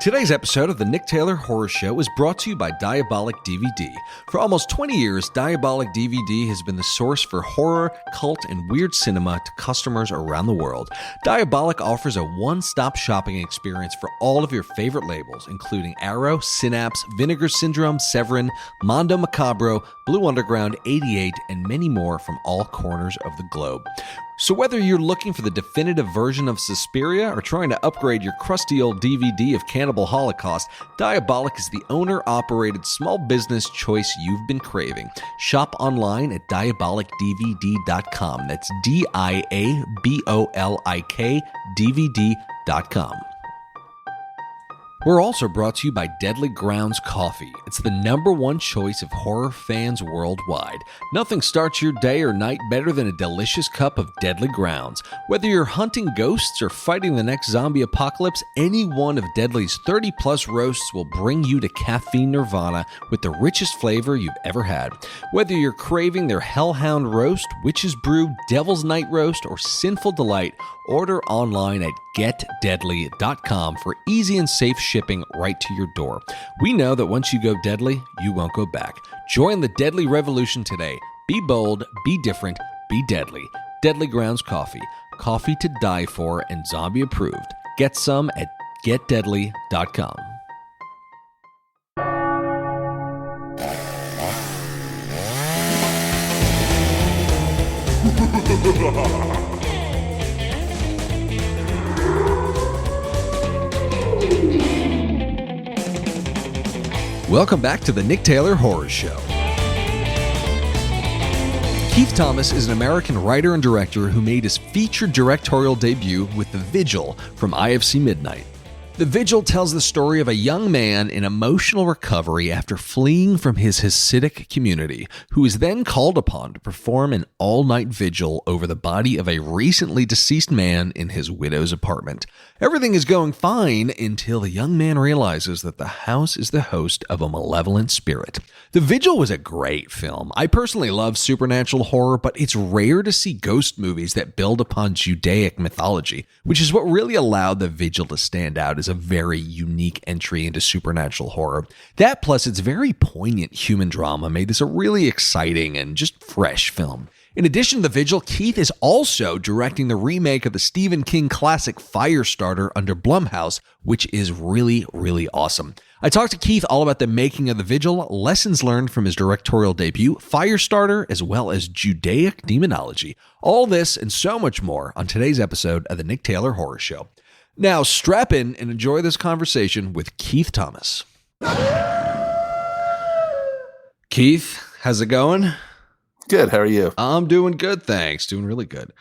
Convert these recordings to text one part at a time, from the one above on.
Today's episode of the Nick Taylor Horror Show is brought to you by Diabolic DVD. For almost 20 years, Diabolic DVD has been the source for horror, cult, and weird cinema to customers around the world. Diabolic offers a one-stop shopping experience for all of your favorite labels, including Arrow, Synapse, Vinegar Syndrome, Severin, Mondo Macabro, Blue Underground, 88, and many more from all corners of the globe. So whether you're looking for the definitive version of Suspiria or trying to upgrade your crusty old DVD of Cannibal Holocaust, Diabolic is the owner-operated small business choice you've been craving. Shop online at diabolicdvd.com. That's DIABOLIK DVD.com. We're also brought to you by Deadly Grounds Coffee. It's the #1 choice of horror fans worldwide. Nothing starts your day or night better than a delicious cup of Deadly Grounds. Whether you're hunting ghosts or fighting the next zombie apocalypse, any one of Deadly's 30-plus roasts will bring you to caffeine nirvana with the richest flavor you've ever had. Whether you're craving their Hellhound Roast, Witch's Brew, Devil's Night Roast, or Sinful Delight, order online at getdeadly.com for easy and safe shipping right to your door. We know that once you go deadly, you won't go back. Join the deadly revolution today. Be bold, be different, be deadly. Deadly Grounds Coffee. Coffee to die for and zombie approved. Get some at getdeadly.com. Welcome back to the Nick Taylor Horror Show. Keith Thomas is an American writer and director who made his featured directorial debut with The Vigil from IFC Midnight. The Vigil tells the story of a young man in emotional recovery after fleeing from his Hasidic community, who is then called upon to perform an all-night vigil over the body of a recently deceased man in his widow's apartment. Everything is going fine until the young man realizes that the house is the host of a malevolent spirit. The Vigil was a great film. I personally love supernatural horror, but it's rare to see ghost movies that build upon Judaic mythology, which is what really allowed The Vigil to stand out as a very unique entry into supernatural horror. That plus its very poignant human drama made this a really exciting and just fresh film. In addition to The Vigil, Keith is also directing the remake of the Stephen King classic Firestarter under Blumhouse, which is really, really awesome. I talked to Keith all about the making of The Vigil, lessons learned from his directorial debut, Firestarter, as well as Judaic demonology. All this and so much more on today's episode of the Nick Taylor Horror Show. Now, strap in and enjoy this conversation with Keith Thomas. Keith, how's it going? Good. How are you? I'm doing good, thanks. Doing really good.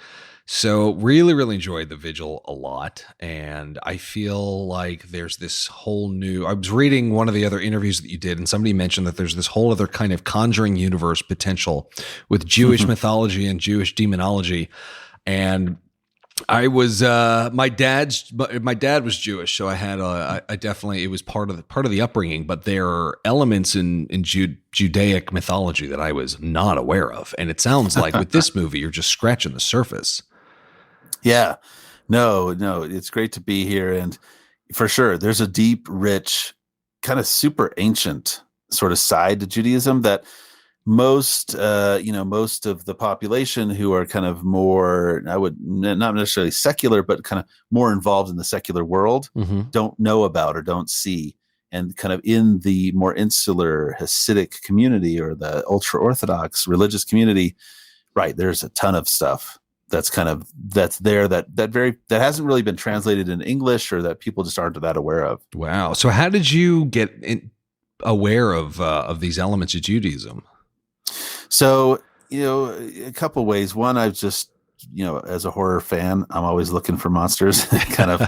So really enjoyed The Vigil a lot. And I feel like there's this whole new... I was reading one of the other interviews that you did, and somebody mentioned that there's this whole other kind of Conjuring universe potential with Jewish mythology and Jewish demonology. And I was my dad was Jewish, so I had I definitely, it was part of the upbringing, but there are elements in Judaic mythology that I was not aware of, and it sounds like with this movie you're just scratching the surface. Yeah, no, it's great to be here, and for sure there's a deep, rich, kind of super ancient sort of side to Judaism that most of the population who are kind of more, I would not necessarily secular, but kind of more involved in the secular world, don't know about or don't see. And kind of in the more insular Hasidic community or the ultra Orthodox religious community, right, there's a ton of stuff that's there that hasn't really been translated in English or that people just aren't that aware of. Wow. So how did you get aware of these elements of Judaism? So, a couple ways. One, I've just, as a horror fan, I'm always looking for monsters kind of,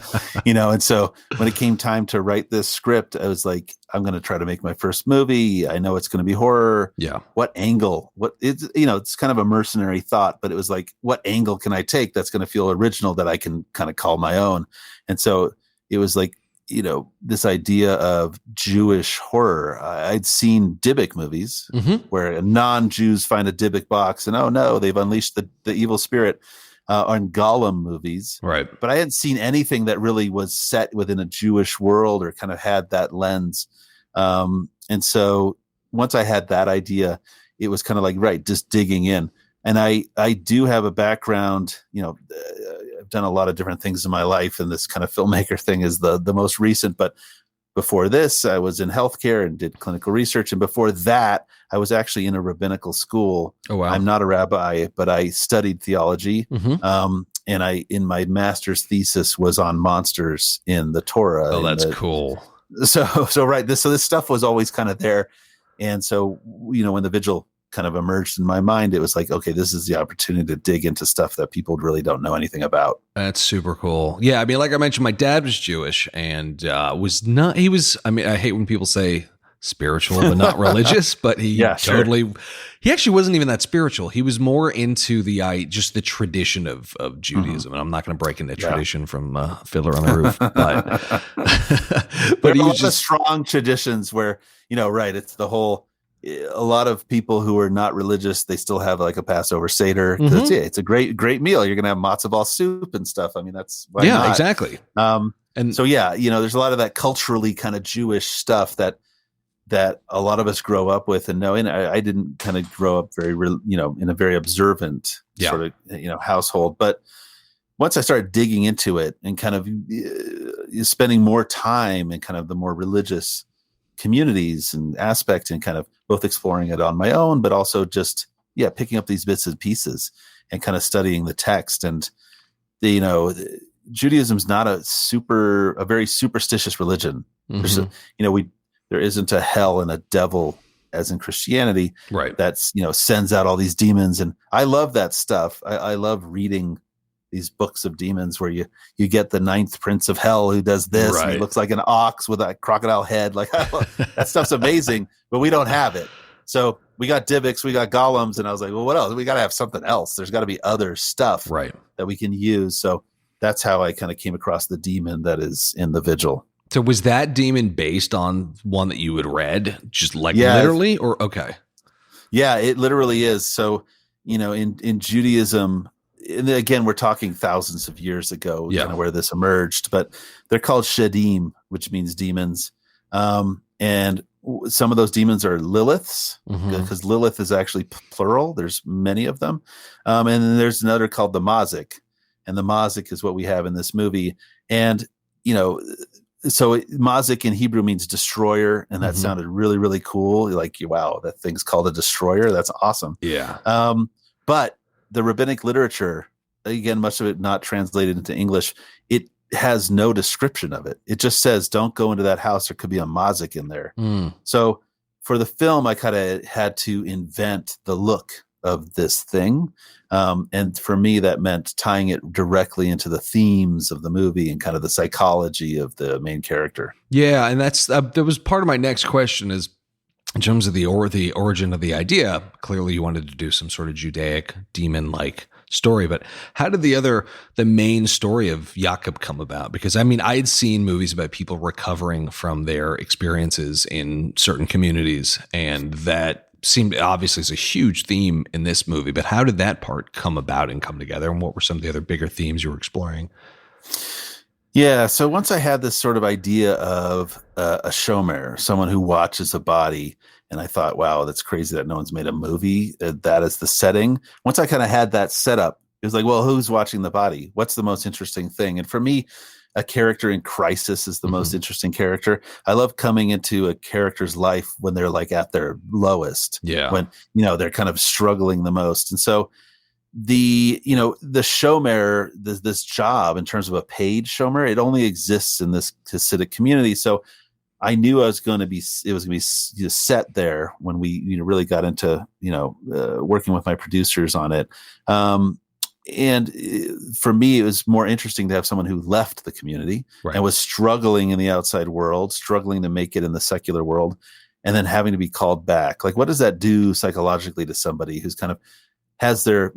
and so when it came time to write this script, I was like, I'm going to try to make my first movie. I know it's going to be horror. Yeah. What angle, it's kind of a mercenary thought, but it was like, what angle can I take that's going to feel original that I can kind of call my own? And so it was like, this idea of Jewish horror. I'd seen Dybbuk movies where non-Jews find a Dybbuk box and, oh no, they've unleashed the evil spirit. on Gollum movies. Right. But I hadn't seen anything that really was set within a Jewish world or kind of had that lens. And so once I had that idea, it was kind of like, right, just digging in. And I do have a background, I've done a lot of different things in my life, and this kind of filmmaker thing is the most recent. But before this, I was in healthcare and did clinical research. And before that, I was actually in a rabbinical school. Oh, wow. I'm not a rabbi, but I studied theology. Mm-hmm. And in my master's thesis was on monsters in the Torah. Oh, that's cool. So right. So this stuff was always kind of there. And so, when the Vigil kind of emerged in my mind, it was like, okay, this is the opportunity to dig into stuff that people really don't know anything about. That's super cool. Yeah. I mean, like I mentioned, my dad was Jewish and I hate when people say spiritual, but not religious, but he actually wasn't even that spiritual. He was more into just the tradition of Judaism. And I'm not going to break into tradition from Fiddler on the Roof, but he was just strong traditions where, right. It's the whole, a lot of people who are not religious, they still have like a Passover Seder. Mm-hmm. It's a great meal. You're going to have matzo ball soup and stuff. I mean, that's why not. Exactly. And so, there's a lot of that culturally kind of Jewish stuff that a lot of us grow up with and know. And I didn't kind of grow up very, in a very observant sort of, household. But once I started digging into it and kind of spending more time in kind of the more religious communities and aspects and kind of both exploring it on my own, but also just, picking up these bits and pieces and kind of studying the text. And, Judaism's not a very superstitious religion. Mm-hmm. There isn't a hell and a devil as in Christianity, right? That's, sends out all these demons. And I love that stuff. I love reading these books of demons where you get the ninth prince of hell who does this. Right. And he looks like an ox with a crocodile head. Like that stuff's amazing, but we don't have it. So we got Dybbuk's, we got Golems. And I was like, well, what else? We got to have something else. There's got to be other stuff that we can use. So that's how I kind of came across the demon that is in the Vigil. So was that demon based on one that you had read, just like literally, or okay? Yeah, it literally is. So, in Judaism, and again, we're talking thousands of years ago, kind of where this emerged, but they're called Shadim, which means demons. And some of those demons are Liliths, because Lilith is actually plural. There's many of them. And then there's another called the Mazik, and the Mazik is what we have in this movie. And, so Mazik in Hebrew means destroyer, and that sounded really, really cool. Like, wow, that thing's called a destroyer. That's awesome. Yeah. But the rabbinic literature, again, much of it not translated into English, it has no description of it. It just says, don't go into that house. There could be a Mazik in there. So for the film, I kind of had to invent the look of this thing. And for me, that meant tying it directly into the themes of the movie and kind of the psychology of the main character. Yeah. And that was part of my next question is, in terms of the origin of the idea, clearly you wanted to do some sort of Judaic demon-like story, but how did the main story of Jakob come about? Because I mean, I had seen movies about people recovering from their experiences in certain communities, and that seemed obviously is a huge theme in this movie, but how did that part come about and come together? And what were some of the other bigger themes you were exploring? Yeah. So once I had this sort of idea of a shomer, someone who watches a body, and I thought, wow, that's crazy that no one's made a movie that is the setting. Once I kind of had that set up, it was like, well, who's watching the body? What's the most interesting thing? And for me, a character in crisis is the most interesting character. I love coming into a character's life when they're like at their lowest. Yeah. When, they're kind of struggling the most. And so the shomer, this job in terms of a paid shomer, it only exists in this Hasidic community. So I knew it was going to be set there when we really got into working with my producers on it. And for me, it was more interesting to have someone who left the community and was struggling in the outside world, struggling to make it in the secular world, and then having to be called back. Like, what does that do psychologically to somebody who's kind of has their,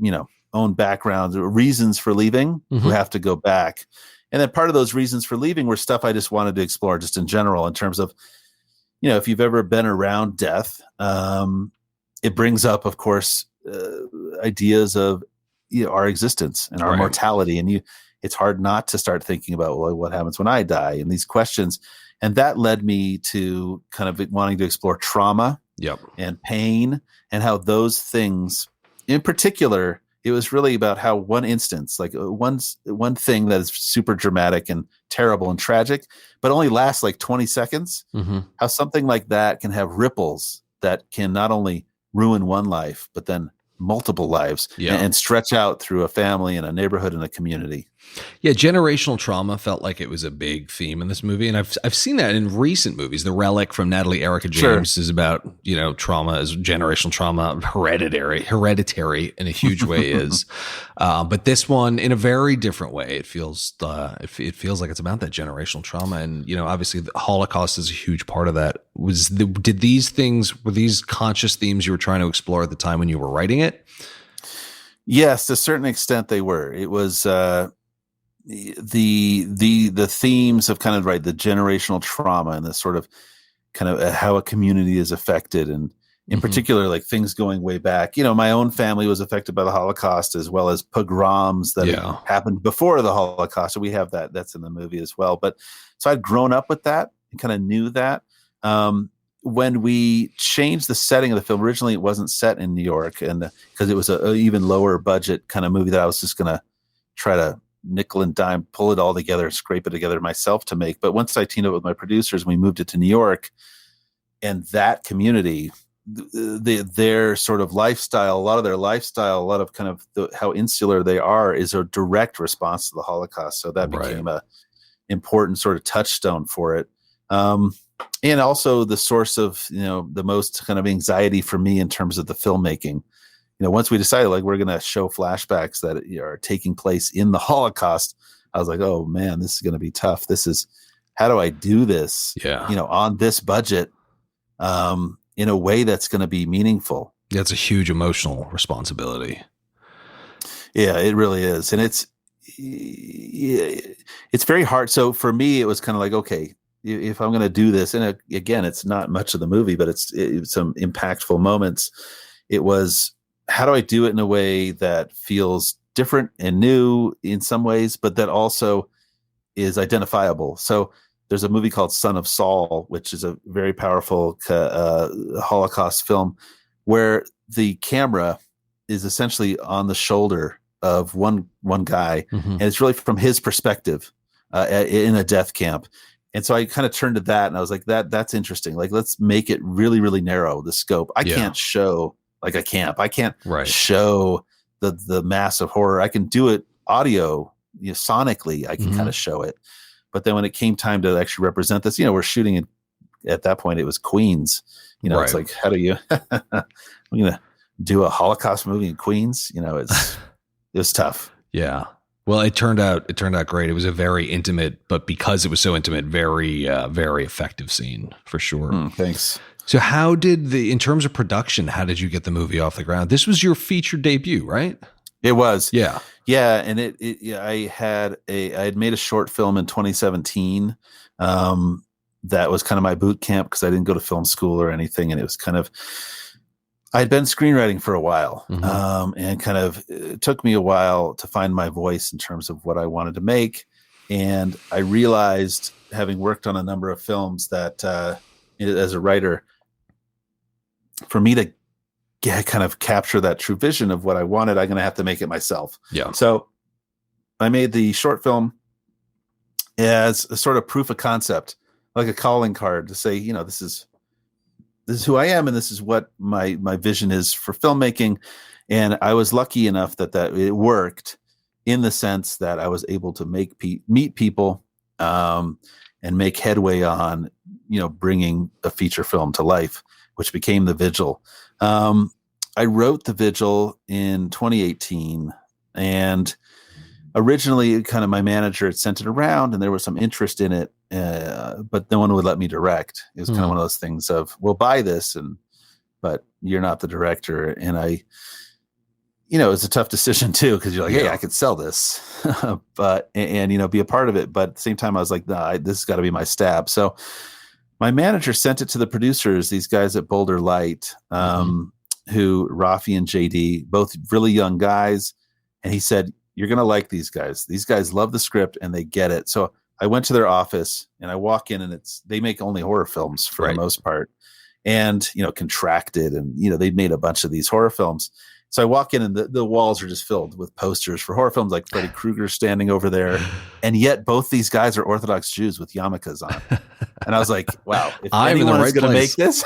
own background, reasons for leaving, who have to go back? And then part of those reasons for leaving were stuff I just wanted to explore just in general, in terms of, if you've ever been around death, it brings up, of course, ideas of, our existence and our mortality. And it's hard not to start thinking about, well, what happens when I die, and these questions. And that led me to kind of wanting to explore trauma and pain, and how those things, in particular, it was really about how one instance, like one thing that is super dramatic and terrible and tragic, but only lasts like 20 seconds, how something like that can have ripples that can not only ruin one life, but then multiple lives and stretch out through a family and a neighborhood and a community. Yeah, generational trauma felt like it was a big theme in this movie, and I've seen that in recent movies. The Relic from Natalie Erica James is about trauma, as generational trauma, hereditary in a huge way is, but this one in a very different way. It feels like it's about that generational trauma, and obviously the Holocaust is a huge part of that. Were these conscious themes you were trying to explore at the time when you were writing it? Yes, to a certain extent they were. It was the themes of kind of the generational trauma and the sort of kind of how a community is affected, and in particular, like things going way back. My own family was affected by the Holocaust, as well as pogroms that happened before the Holocaust. So we have that's in the movie as well. But so I'd grown up with that and kind of knew that. When we changed the setting of the film, originally it wasn't set in New York, and because it was an even lower budget kind of movie that I was just going to try to nickel and dime, pull it all together, scrape it together myself to make. But once I teamed up with my producers, we moved it to New York, and that community, their sort of lifestyle, a lot of their lifestyle, a lot of kind of how insular they are is a direct response to the Holocaust. So that became a important sort of touchstone for it. And also the source of, the most kind of anxiety for me in terms of the filmmaking. Once we decided we're going to show flashbacks that are taking place in the Holocaust, I was like, oh man, this is going to be tough. How do I do this, on this budget, in a way that's going to be meaningful? That's a huge emotional responsibility. Yeah, it really is. And it's very hard. So for me, it was kind of like, okay, if I'm going to do this, and again, it's not much of the movie, but it's some impactful moments. It was, how do I do it in a way that feels different and new in some ways, but that also is identifiable? So there's a movie called Son of Saul, which is a very powerful Holocaust film, where the camera is essentially on the shoulder of one guy, and it's really from his perspective in a death camp. And so I kind of turned to that, and I was like, that's interesting. Like, let's make it really, really narrow, the scope. I can't show like a camp. I can't show the massive horror. I can do it audio, sonically. I can kind of show it. But then when it came time to actually represent this, we're shooting it at that point. It was Queens. It's like, how do you? I'm going to do a Holocaust movie in Queens. It was tough. Yeah. Well, it turned out great. It was a very intimate, but because it was so intimate, very, very effective scene for sure. Thanks. So in terms of production, how did you get the movie off the ground? This was your feature debut, right? It was. Yeah. Yeah. And I had made a short film in 2017. That was kind of my boot camp, because I didn't go to film school or anything. And it was kind of, I'd been screenwriting for a while, and kind of it took me a while to find my voice in terms of what I wanted to make. And I realized, having worked on a number of films, that as a writer, for me to kind of capture that true vision of what I wanted, I'm going to have to make it myself. Yeah. So I made the short film as a sort of proof of concept, like a calling card to say, this is who I am, and this is what my vision is for filmmaking. And I was lucky enough that it worked, in the sense that I was able to meet people, and make headway on, bringing a feature film to life, which became The Vigil. I wrote The Vigil in 2018, and originally kind of my manager had sent it around, and there was some interest in it, but no one would let me direct. It was kind of one of those things of, we'll buy this, but you're not the director. And it's a tough decision too, because you're like, hey, I could sell this, but be a part of it. But at the same time, I was like, nah, this has got to be my stab. So my manager sent it to the producers, these guys at Boulder Light, who, Rafi and JD, both really young guys, and he said, "You're going to like these guys. These guys love the script and they get it." So I went to their office and I walk in, and they make only horror films for the most part, and Contracted, and they made a bunch of these horror films. So I walk in, and the walls are just filled with posters for horror films, like Freddy Krueger standing over there. And yet both these guys are Orthodox Jews with yarmulkes on. And I was like, wow, if anyone's going to make this,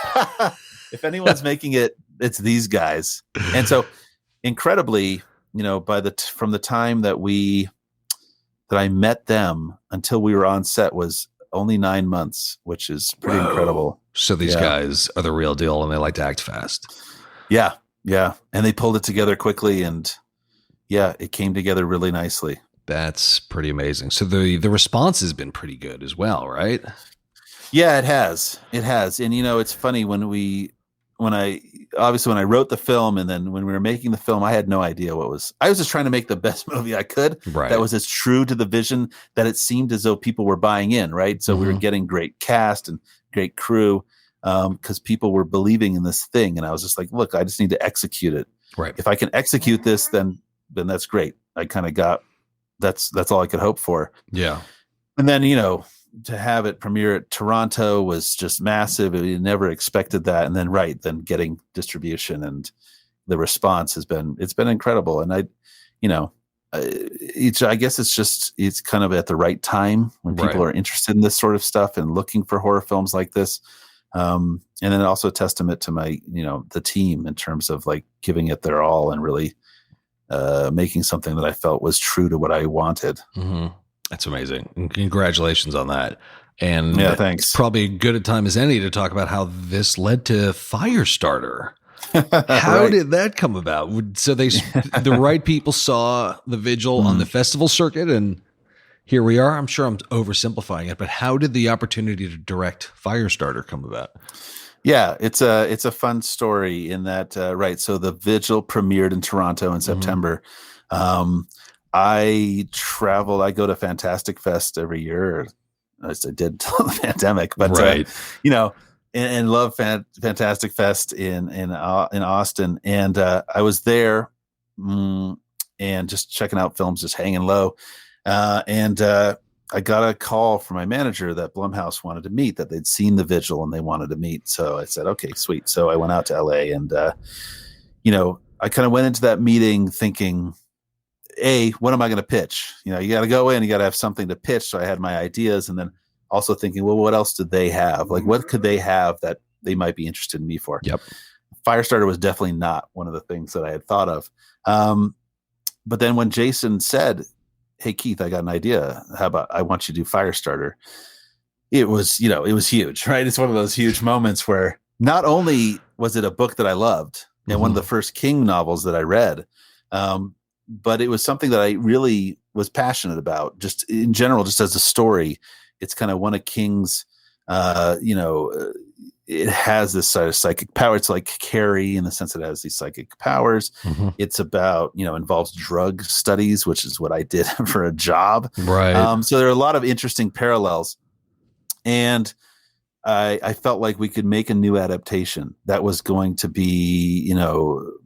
if anyone's making it, it's these guys. And so incredibly, from the time that I met them until we were on set was only 9 months, which is pretty incredible. So these guys are the real deal, and they like to act fast. Yeah. Yeah. And they pulled it together quickly, and it came together really nicely. That's pretty amazing. So the response has been pretty good as well, right? Yeah, it has. It has. And it's funny when I wrote the film, and then when we were making the film, I had no idea I was just trying to make the best movie I could. Right. That was as true to the vision that it seemed as though people were buying in. Right. So we were getting great cast and great crew, because people were believing in this thing. And I was just like, look, I just need to execute it. Right. If I can execute this, then that's great. I kind of got, that's all I could hope for. Yeah. And then, to have it premiere at Toronto was just massive. We never expected that. And then getting distribution, and the response it's been incredible. And I guess it's kind of at the right time when people are interested in this sort of stuff and looking for horror films like this. And then also a testament to my, the team in terms of like giving it their all and really making something that I felt was true to what I wanted. Mm-hmm. That's amazing. And congratulations on that. And thanks. It's probably a good a time as any to talk about how this led to Firestarter. How did that come about? So the right people saw the Vigil on the festival circuit, and here we are. I'm sure I'm oversimplifying it, but how did the opportunity to direct Firestarter come about? Yeah, it's a fun story in that, so the Vigil premiered in Toronto in September. I go to Fantastic Fest every year, as I did till the pandemic, but and love Fantastic Fest in Austin, and I was there and just checking out films, just hanging low, and I got a call from my manager that Blumhouse wanted to meet, that they'd seen the Vigil and they wanted to meet. So I said, okay, sweet. So I went out to LA, and I kind of went into that meeting thinking, what am I going to pitch? You got to go in, you got to have something to pitch. So I had my ideas, and then also thinking, well, what else did they have? Like, what could they have that they might be interested in me for? Yep. Firestarter was definitely not one of the things that I had thought of. But then when Jason said, hey, Keith, I got an idea. How about I want you to do Firestarter? It was huge, right? It's one of those huge moments where not only was it a book that I loved and one of the first King novels that I read, but it was something that I really was passionate about, just in general, just as a story. It's kind of one of King's, it has this sort of psychic power. It's like Carrie in the sense that it has these psychic powers. It's about, involves drug studies, which is what I did for a job. Right. So there are a lot of interesting parallels. And I felt like we could make a new adaptation that was going to be,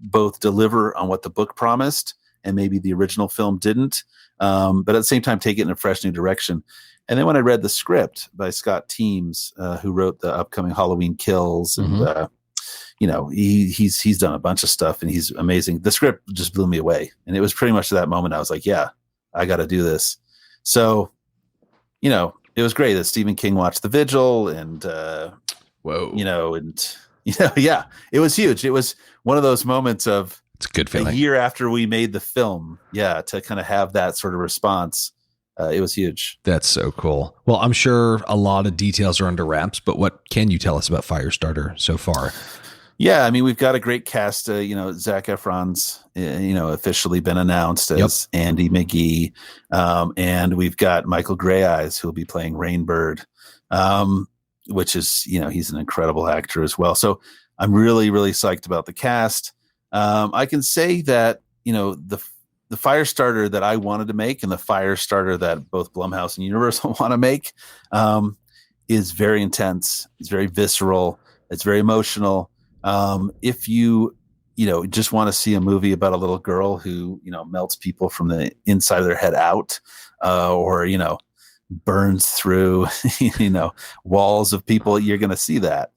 both deliver on what the book promised, and maybe the original film didn't, but at the same time take it in a fresh new direction. And then when I read the script by Scott Teems, who wrote the upcoming Halloween Kills, and he's done a bunch of stuff, and he's amazing. The script just blew me away, and it was pretty much at that moment I was like, yeah, I got to do this. So, it was great that Stephen King watched The Vigil, and it was huge. It was one of those moments of, it's a good feeling. A year after we made the film, to kind of have that sort of response, it was huge. That's so cool. Well, I'm sure a lot of details are under wraps, but what can you tell us about Firestarter so far? Yeah, I mean, we've got a great cast. Zac Efron's, officially been announced as Andy McGee, and we've got Michael Greyeyes, who'll be playing Rainbird, which is, he's an incredible actor as well. So I'm really, really psyched about the cast. I can say that, the Firestarter that I wanted to make and the Firestarter that both Blumhouse and Universal want to make is very intense. It's very visceral. It's very emotional. If you just want to see a movie about a little girl who, melts people from the inside of their head out, or, burns through, walls of people, you're going to see that.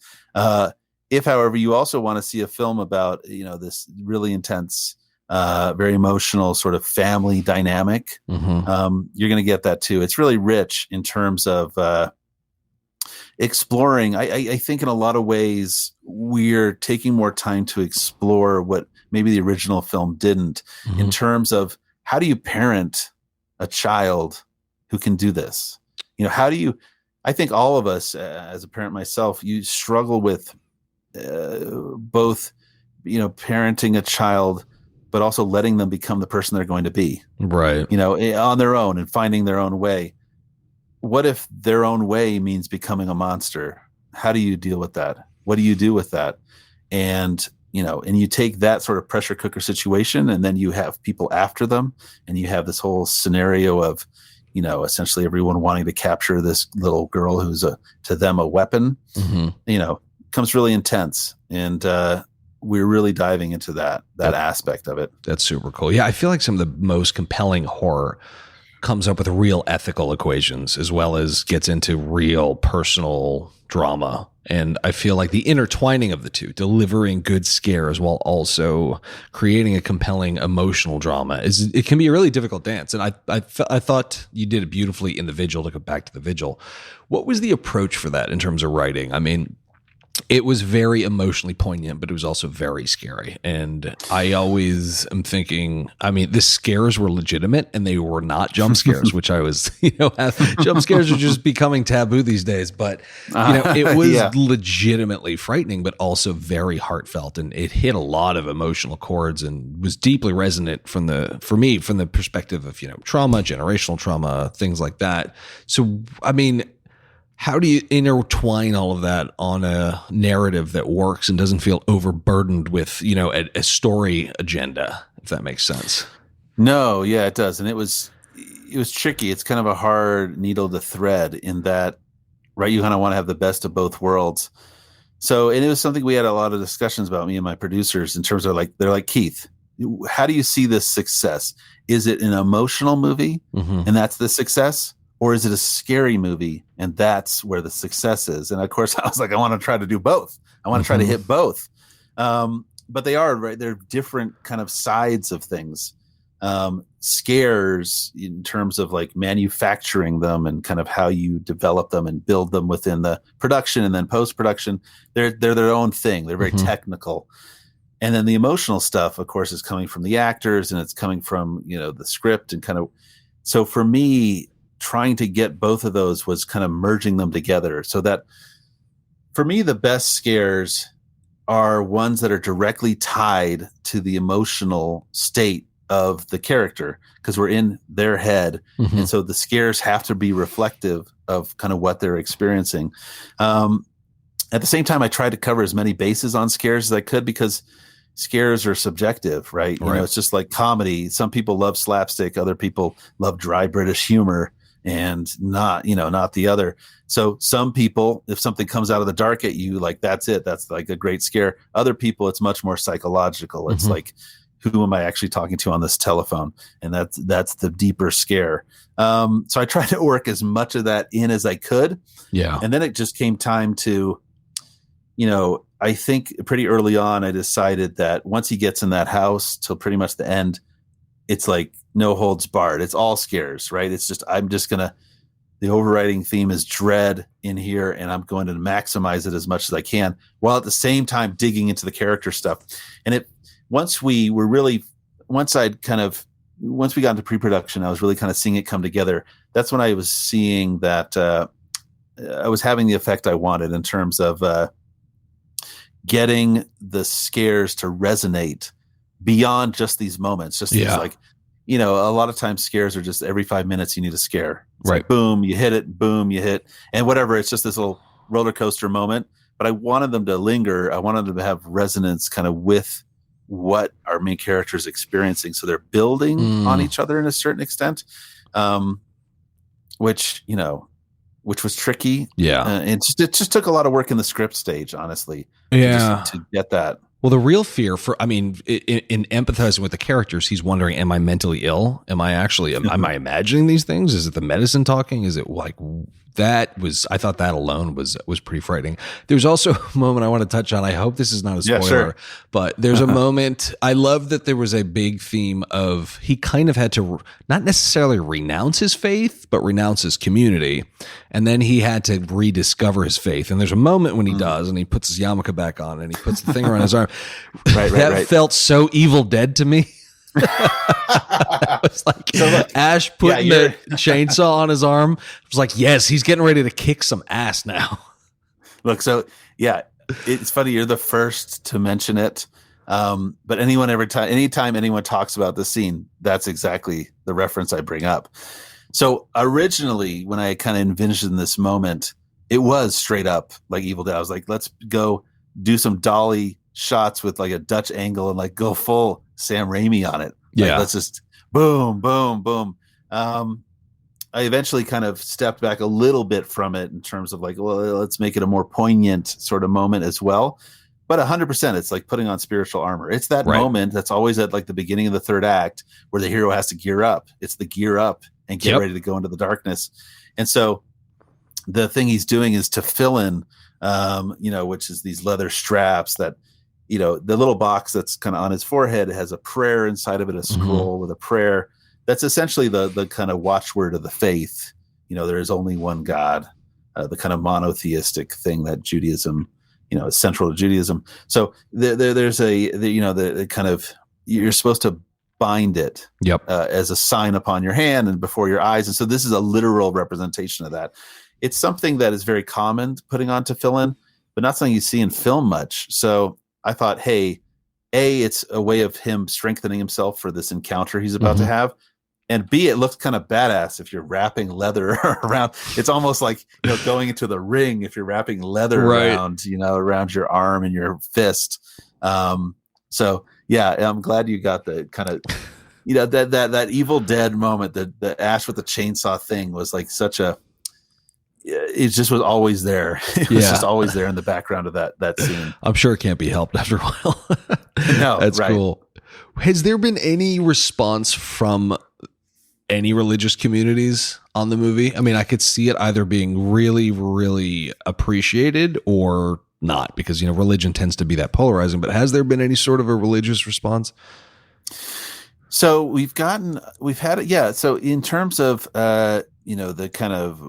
If, however, you also want to see a film about, this really intense, very emotional sort of family dynamic, you're going to get that too. It's really rich in terms of exploring. I think in a lot of ways we're taking more time to explore what maybe the original film didn't, in terms of how do you parent a child who can do this? How do you, I think all of us, as a parent myself, you struggle with both, parenting a child, but also letting them become the person they're going to be, right? On their own and finding their own way. What if their own way means becoming a monster? How do you deal with that? What do you do with that? And, and you take that sort of pressure cooker situation, and then you have people after them, and you have this whole scenario of, essentially everyone wanting to capture this little girl who's to them a weapon, becomes really intense. And we're really diving into that aspect of it. That's super cool. Yeah, I feel like some of the most compelling horror comes up with real ethical equations, as well as gets into real personal drama. And I feel like the intertwining of the two, delivering good scares while also creating a compelling emotional drama, it can be a really difficult dance. And I thought you did it beautifully in The Vigil. To go back to The Vigil, what was the approach for that in terms of writing? I mean, it was very emotionally poignant, but it was also very scary. And I always am thinking, the scares were legitimate and they were not jump scares, which I was, jump scares are just becoming taboo these days. But, it was legitimately frightening, but also very heartfelt. And it hit a lot of emotional chords and was deeply resonant from the perspective of, trauma, generational trauma, things like that. So, how do you intertwine all of that on a narrative that works and doesn't feel overburdened with, a story agenda, if that makes sense? No, yeah, it does. And it was tricky. It's kind of a hard needle to thread in that, right? You kind of want to have the best of both worlds. So, and it was something we had a lot of discussions about, me and my producers, in terms of they're like, Keith, how do you see this success? Is it an emotional movie and that's the success? Or is it a scary movie and that's where the success is? And of course, I was like, I want to try to do both. I want to try to hit both. But they are, right? They're different kind of sides of things. Scares, in terms of manufacturing them and kind of how you develop them and build them within the production and then post-production, they're their own thing. They're very technical. And then the emotional stuff, of course, is coming from the actors, and it's coming from, the script and kind of. So for me, trying to get both of those was kind of merging them together, so that for me, the best scares are ones that are directly tied to the emotional state of the character, because we're in their head. And so the scares have to be reflective of kind of what they're experiencing. At the same time, I tried to cover as many bases on scares as I could, because scares are subjective, right? It's just like comedy. Some people love slapstick, other people love dry British humor, and not the other. So some people, if something comes out of the dark at you, that's it. That's like a great scare. Other people, it's much more psychological. It's like, who am I actually talking to on this telephone? And that's the deeper scare. So I tried to work as much of that in as I could. Yeah. And then it just came time to, I think pretty early on, I decided that once he gets in that house till pretty much the end, it's like no holds barred. It's all scares, right? It's just, the overriding theme is dread in here, and I'm going to maximize it as much as I can, while at the same time digging into the character stuff. And once we got into pre-production, I was really kind of seeing it come together. That's when I was seeing that I was having the effect I wanted, in terms of getting the scares to resonate beyond just these moments. Just these, a lot of times scares are just every 5 minutes you need a scare. It's right. Like, boom, you hit it, boom, you hit, and whatever. It's just this little roller coaster moment. But I wanted them to linger. I wanted them to have resonance kind of with what our main character is experiencing. So they're building on each other in a certain extent, which was tricky. Yeah. And it just took a lot of work in the script stage, honestly. Yeah. To get that. Well, the real fear in empathizing with the characters, he's wondering, am I mentally ill? Am I imagining these things? Is it the medicine talking? Is it like I thought that alone was pretty frightening. There's also a moment I want to touch on. I hope this is not a spoiler, sure. but there's a moment. I love that there was a big theme of he kind of had to not necessarily renounce his faith, but renounce his community. And then he had to rediscover his faith. And there's a moment when he does, and he puts his yarmulke back on and he puts the thing around his arm. That felt so Evil Dead to me. It was like Ash putting the chainsaw on his arm. It was like, yes, he's getting ready to kick some ass now. Look, so yeah, it's funny. You're the first to mention it. But anytime anyone talks about the scene, that's exactly the reference I bring up. So originally, when I kind of envisioned this moment, it was straight up like Evil Dead. I was like, let's go do some dolly shots with like a Dutch angle and like go full Sam Raimi on it. Like, let's just boom, boom, boom. I eventually kind of stepped back a little bit from it in terms of like, well, let's make it a more poignant sort of moment as well. But 100%, it's like putting on spiritual armor. It's that moment that's always at like the beginning of the third act where the hero has to gear up. It's the gear up and get ready to go into the darkness. And so the thing he's doing is to fill in, which is these leather straps that, the little box that's kind of on his forehead has a prayer inside of it, a scroll with a prayer. That's essentially the kind of watchword of the faith. There is only one God, the kind of monotheistic thing that Judaism, is central to Judaism. So there's the kind of, you're supposed to bind it as a sign upon your hand and before your eyes. And so this is a literal representation of that. It's something that is very common putting on to fill in, but not something you see in film much. So I thought, hey, it's a way of him strengthening himself for this encounter he's about to have. And B, it looks kind of badass if you're wrapping leather around. It's almost like, going into the ring if you're wrapping leather around, around your arm and your fist. So yeah, I'm glad you got the kind of, that Evil Dead moment, the Ash with the chainsaw thing was like such a, it just was always there. It was just always there in the background of that scene. I'm sure it can't be helped after a while. No, that's cool. Has there been any response from any religious communities on the movie? I mean, I could see it either being really, really appreciated or not, because, religion tends to be that polarizing, but has there been any sort of a religious response? So we've had it. Yeah. So in terms of, the kind of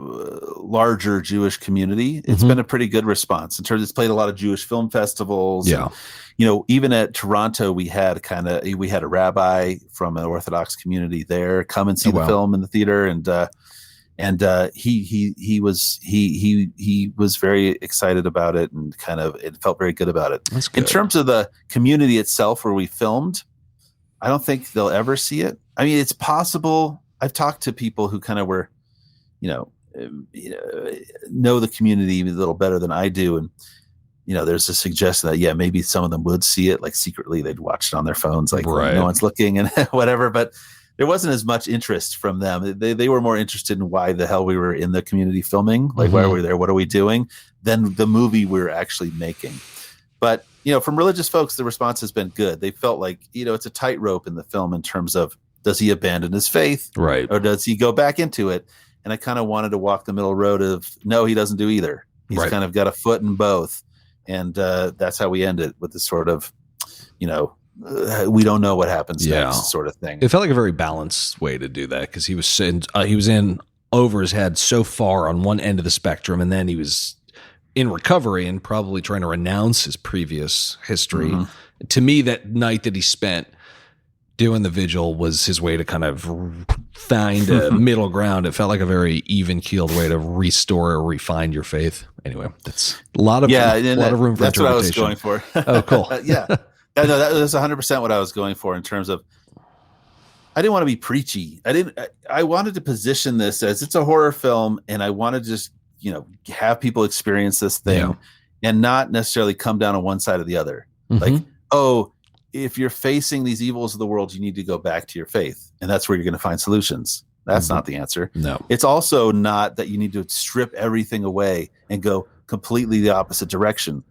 larger Jewish community, it's been a pretty good response in terms. It's played a lot of Jewish film festivals. Yeah. And, even at Toronto, we had a rabbi from an Orthodox community there come and see the film in the theater. And he was very excited about it and it felt very good about it. That's good. In terms of the community itself where we filmed, I don't think they'll ever see it. I mean, it's possible. I've talked to people who kind of were, know the community a little better than I do. And, there's a suggestion that, maybe some of them would see it, like secretly they'd watch it on their phones, like no one's looking and whatever. But there wasn't as much interest from them. They were more interested in why the hell we were in the community filming, like why are we there? What are we doing? Than the movie we're actually making. But, from religious folks, the response has been good. They felt like, it's a tightrope in the film in terms of, does he abandon his faith? Right. Or does he go back into it? And I kind of wanted to walk the middle road of, no, he doesn't do either. He's kind of got a foot in both. And that's how we end it with this sort of, we don't know what happens next sort of thing. It felt like a very balanced way to do that, because he was in over his head so far on one end of the spectrum, and then he was in recovery and probably trying to renounce his previous history. To me, that night that he spent doing the vigil was his way to kind of find a middle ground. It felt like a very even-keeled way to restore or refine your faith. Anyway, that's a lot of room for that's interpretation. What I was going for. Oh, cool. Yeah. No, that was 100% what I was going for in terms of, I didn't want to be preachy. I wanted to position this as it's a horror film, and I wanted to just, have people experience this thing and not necessarily come down on one side or the other. Like, if you're facing these evils of the world, you need to go back to your faith, and that's where you're going to find solutions. That's not the answer. No. It's also not that you need to strip everything away and go completely the opposite direction.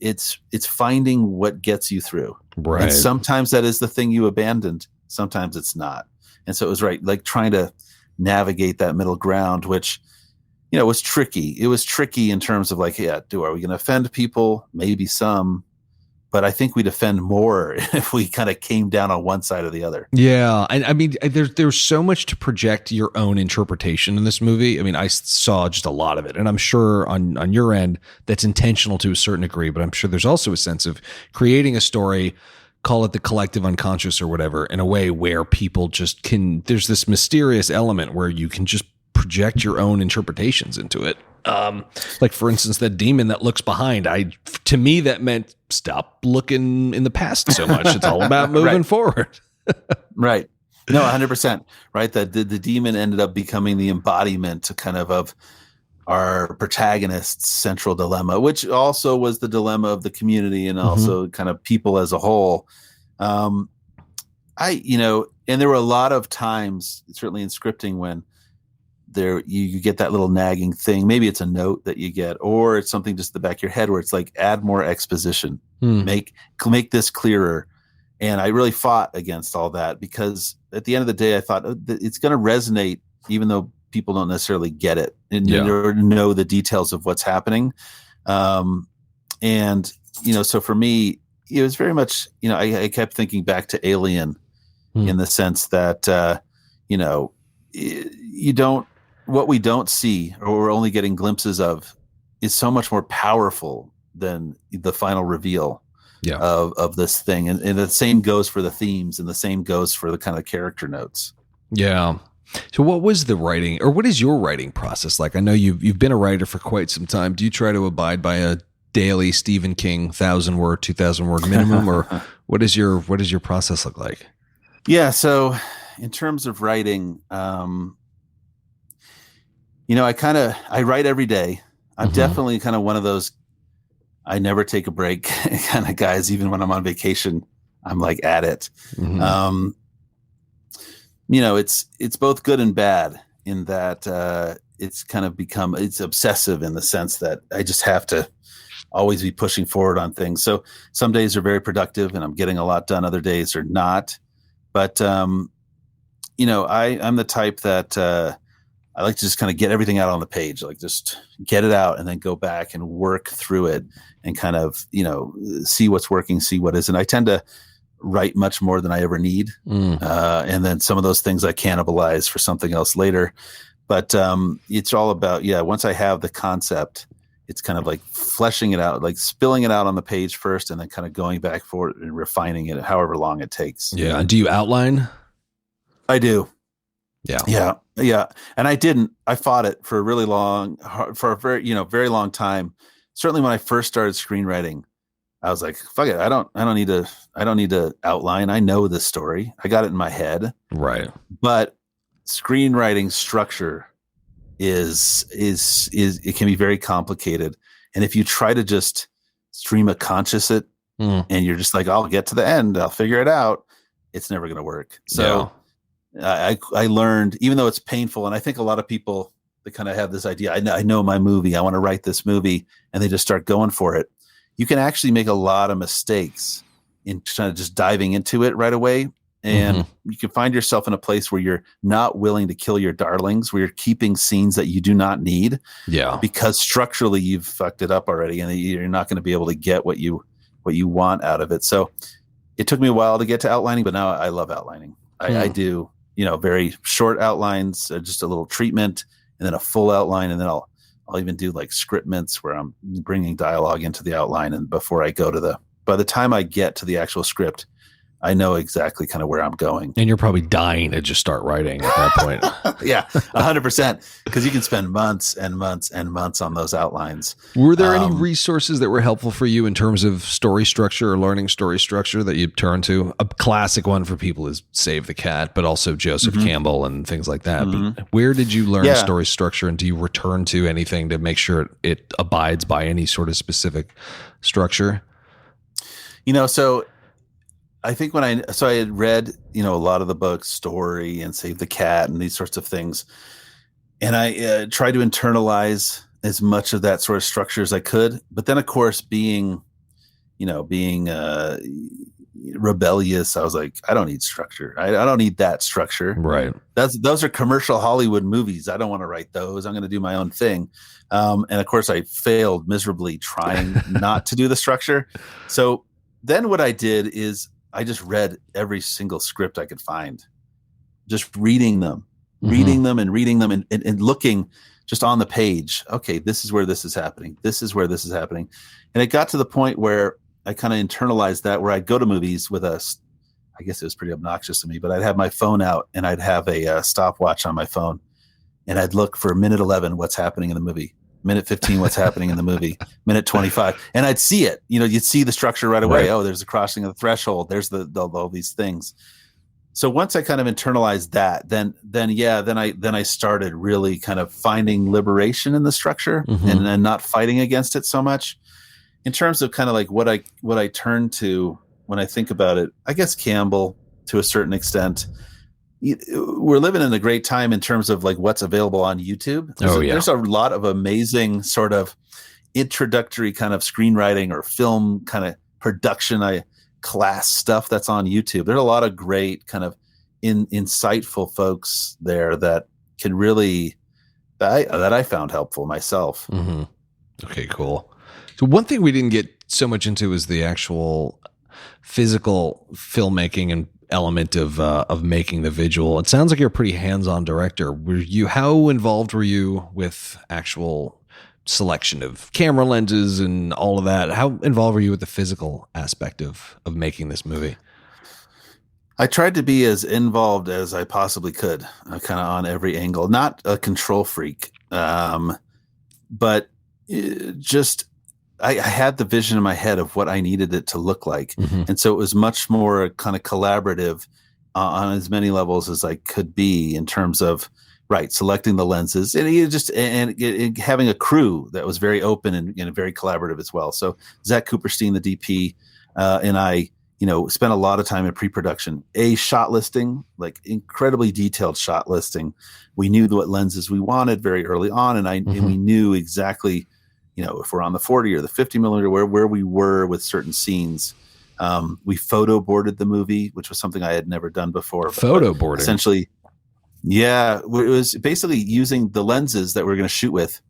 it's finding what gets you through. Right. And sometimes that is the thing you abandoned. Sometimes it's not. And so it was like trying to navigate that middle ground, which, was tricky. It was tricky in terms of like, are we going to offend people? Maybe some, but I think we'd offend more if we kind of came down on one side or the other. Yeah. And I mean, there's so much to project your own interpretation in this movie. I mean, I saw just a lot of it, and I'm sure on your end that's intentional to a certain degree, but I'm sure there's also a sense of creating a story, call it the collective unconscious or whatever, in a way where people just there's this mysterious element where you can just project your own interpretations into it. Like for instance, that demon that looks behind, to me that meant stop looking in the past so much. It's all about moving forward. Right. No, 100%. Right. That the demon ended up becoming the embodiment of our protagonist's central dilemma, which also was the dilemma of the community and also kind of people as a whole. And there were a lot of times, certainly in scripting, when you get that little nagging thing. Maybe it's a note that you get, or it's something just in the back of your head where it's like, add more exposition, make this clearer. And I really fought against all that, because at the end of the day, I thought it's going to resonate, even though people don't necessarily get it and or know the details of what's happening. So for me, it was very much, I kept thinking back to Alien in the sense that, what we don't see or we're only getting glimpses of is so much more powerful than the final reveal of this thing. And the same goes for the themes, and the same goes for the kind of character notes. Yeah. So what was the writing, or what is your writing process like? I know you've been a writer for quite some time. Do you try to abide by a daily Stephen King 1,000 word, 2,000 word minimum, or what does your process look like? Yeah. So in terms of writing, I write every day. I'm definitely kind of one of those, I never take a break kind of guys. Even when I'm on vacation, I'm like at it. It's both good and bad in that it's kind of it's obsessive in the sense that I just have to always be pushing forward on things. So some days are very productive and I'm getting a lot done. Other days are not. But, I'm the type that I like to just kind of get everything out on the page, like just get it out and then go back and work through it and kind of, see what's working, see what isn't. I tend to write much more than I ever need. And then some of those things I cannibalize for something else later. But it's all about, once I have the concept, it's kind of like fleshing it out, like spilling it out on the page first and then kind of going back for it and refining it however long it takes. Yeah. And do you outline? I do. Yeah. And I fought it for a very long time. Certainly when I first started screenwriting, I was like, fuck it. I don't need to outline. I know this story. I got it in my head. Right. But screenwriting structure is it can be very complicated. And if you try to just stream of conscious it and you're just like, I'll get to the end, I'll figure it out, it's never going to work. So I learned, even though it's painful, and I think a lot of people, they kind of have this idea, I know my movie, I want to write this movie, and they just start going for it. You can actually make a lot of mistakes in kind of just diving into it right away. And you can find yourself in a place where you're not willing to kill your darlings, where you're keeping scenes that you do not need. Yeah. Because structurally you've fucked it up already and you're not going to be able to get what you want out of it. So it took me a while to get to outlining, but now I love outlining. I do, very short outlines, just a little treatment, and then a full outline. And then I'll even do like scriptments where I'm bringing dialogue into the outline. And before I go by the time I get to the actual script, I know exactly kind of where I'm going. And you're probably dying to just start writing at that point. Yeah, 100%. Because you can spend months and months and months on those outlines. Were there any resources that were helpful for you in terms of story structure or learning story structure that you turn to? A classic one for people is Save the Cat, but also Joseph Campbell and things like that. But where did you learn story structure, and do you return to anything to make sure it abides by any sort of specific structure? So I think I had read, a lot of the books, Story and Save the Cat and these sorts of things. And I tried to internalize as much of that sort of structure as I could. But then, of course, being being rebellious. I was like, I don't need structure. I don't need that structure. Right. Those are commercial Hollywood movies. I don't want to write those. I'm going to do my own thing. And of course, I failed miserably trying not to do the structure. So then what I did is I just read every single script I could find, just reading them and looking just on the page. Okay, this is where this is happening. This is where this is happening. And it got to the point where I kind of internalized that, where I'd go to movies with I guess it was pretty obnoxious to me, but I'd have my phone out and I'd have a stopwatch on my phone, and I'd look for minute 11, what's happening in the movie, minute 15, what's happening in the movie, minute 25. And I'd see it, you'd see the structure right away. Right. Oh, there's a crossing of the threshold. There's all these things. So once I kind of internalized that, then I started really kind of finding liberation in the structure and then not fighting against it so much. In terms of kind of like what I turn to when I think about it, I guess Campbell, to a certain extent. We're living in a great time in terms of like what's available on YouTube. There's a lot of amazing sort of introductory kind of screenwriting or film kind of production class stuff that's on YouTube. There's a lot of great kind of insightful folks there that can really that I found helpful myself. Mm-hmm. Okay, cool. So one thing we didn't get so much into is the actual physical filmmaking and element of making the Vigil. It sounds like you're a pretty hands-on director. How involved were you with actual selection of camera lenses and all of that? How involved were you with the physical aspect of making this movie? I tried to be as involved as I possibly could, kind of on every angle. Not a control freak, but just I had the vision in my head of what I needed it to look like. Mm-hmm. And so it was much more kind of collaborative on as many levels as I could be in terms of, selecting the lenses and having a crew that was very open and very collaborative as well. So Zach Cooperstein, the DP, and I, spent a lot of time in pre-production, shot listing, like incredibly detailed shot listing. We knew what lenses we wanted very early on. And we knew exactly, if we're on the 40 or the 50 millimeter, where we were with certain scenes. We photo boarded the movie, which was something I had never done before. Photo boarding, essentially. Yeah, it was basically using the lenses that we're going to shoot with,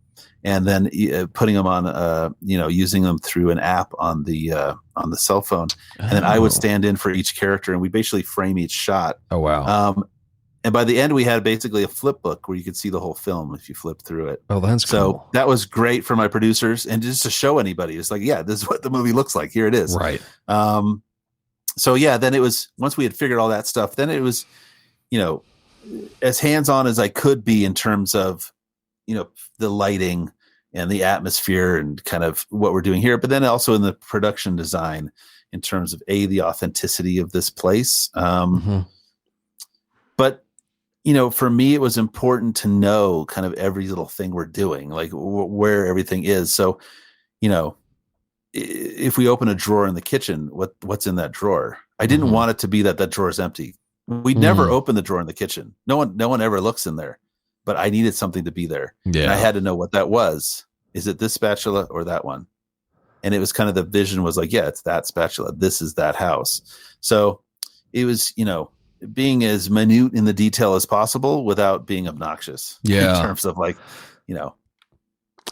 and then putting them on, using them through an app on the cell phone, and then I would stand in for each character, and we basically frame each shot. Oh wow! And by the end, we had basically a flip book where you could see the whole film if you flipped through it. Oh, that's cool. So that was great for my producers, and just to show anybody, it's like, yeah, this is what the movie looks like. Here it is. Right. So yeah, then it was, once we had figured all that stuff, then it was, as hands-on as I could be in terms of, the lighting and the atmosphere and kind of what we're doing here, but then also in the production design in terms of the authenticity of this place. But for me, it was important to know kind of every little thing we're doing, like where everything is. So, if we open a drawer in the kitchen, what's in that drawer? I didn't want it to be that drawer is empty. We'd never open the drawer in the kitchen. No one ever looks in there, but I needed something to be there. Yeah. And I had to know what that was. Is it this spatula or that one? And it was kind of, the vision was like, yeah, it's that spatula. This is that house. So it was, being as minute in the detail as possible without being obnoxious. Yeah. In terms of like,